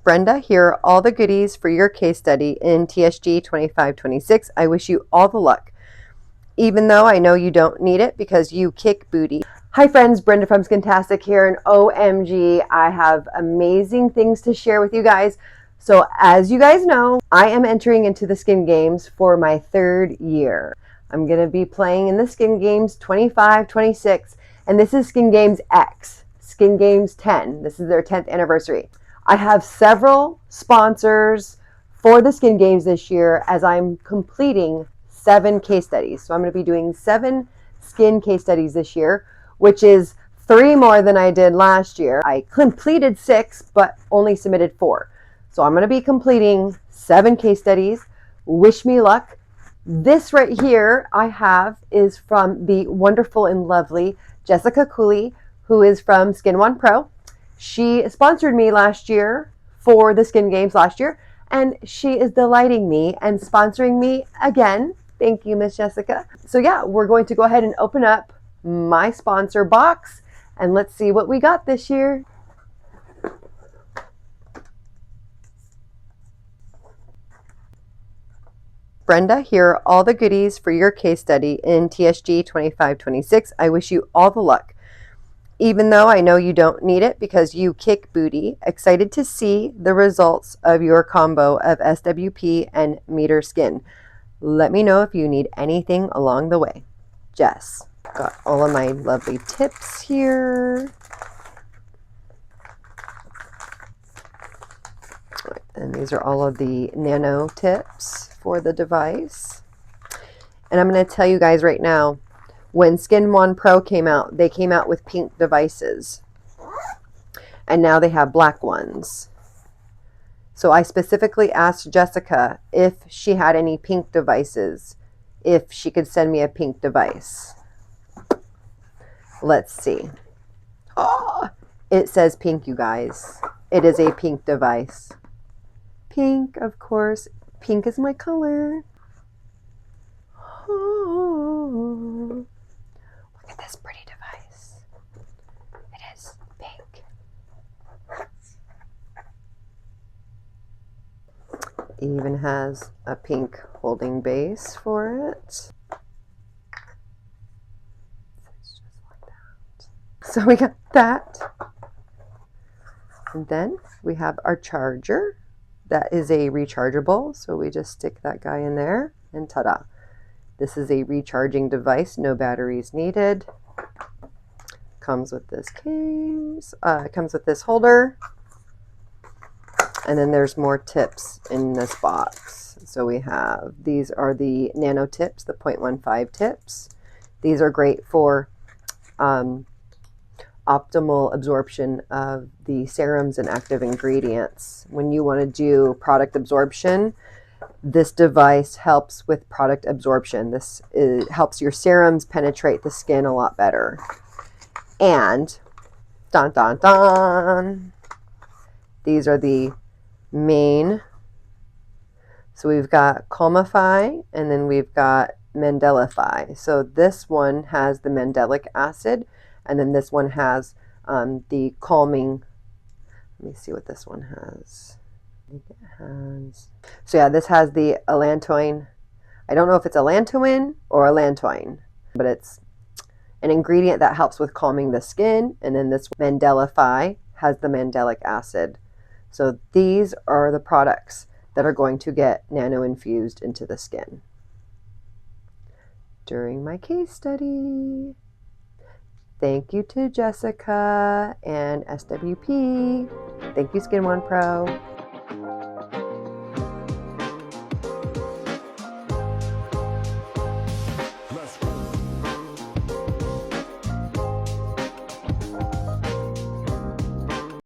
Brenda, here are all the goodies for your case study in TSG 2526. I wish you all the luck, even though I know you don't need it because you kick booty. Hi friends, Brenda from Skintastic here, and OMG, I have amazing things to share with you guys. So as you guys know, I am entering into the Skin Games for my third year. I'm going to be playing in the Skin Games 25, 26, and this is Skin Games X, Skin Games 10. This is their 10th anniversary. I have several sponsors for the Skin Games this year as I'm completing 7 case studies. So I'm going to be doing 7 skin case studies this year, which is 3 more than I did last year. I completed 6, but only submitted 4. So I'm going to be completing 7 case studies. Wish me luck. This right here I have is from the wonderful and lovely Jessica Cooley, who is from Skin One Pro. She sponsored me last year for the Skin Games last year, and she is delighting me and sponsoring me again. Thank you, Miss Jessica. So yeah, we're going to go ahead and open up my sponsor box, and let's see what we got this year. Brenda, here are all the goodies for your case study in TSG 2526. I wish you all the luck, even though I know you don't need it because you kick booty. Excited to see the results of your combo of SWP and Meter Skin. Let me know if you need anything along the way. Jess. Got all of my lovely tips here. And these are all of the nano tips for the device. And I'm going to tell you guys right now, when Skin One Pro came out, they came out with pink devices. And now they have black ones. So I specifically asked Jessica if she had any pink devices, if she could send me a pink device. Let's see. Oh, it says pink, you guys. It is a pink device. Pink, of course. Pink is my color. Oh. Look at this pretty device. It is pink. It even has a pink holding base for it. It's just like that. So we got that. And then we have our charger. That is a rechargeable. So we just stick that guy in there and ta-da. This is a recharging device, no batteries needed. Comes with this case, comes with this holder. And then there's more tips in this box. So we have, these are the nano tips, the 0.15 tips. These are great for optimal absorption of the serums and active ingredients. When you want to do product absorption, this device helps with product absorption. This helps your serums penetrate the skin a lot better. And dun dun dun, these are the main. So we've got Calmify and then we've got Mandelify. So this one has the mandelic acid, and then this one has the calming. Let me see what this one has. I think it has. So yeah, this has the allantoin. I don't know if it's allantoin or allantoin, but it's an ingredient that helps with calming the skin. And then this Mandelify has the mandelic acid. So these are the products that are going to get nano infused into the skin during my case study. Thank you to Jessica and SWP. Thank you, Skin One Pro.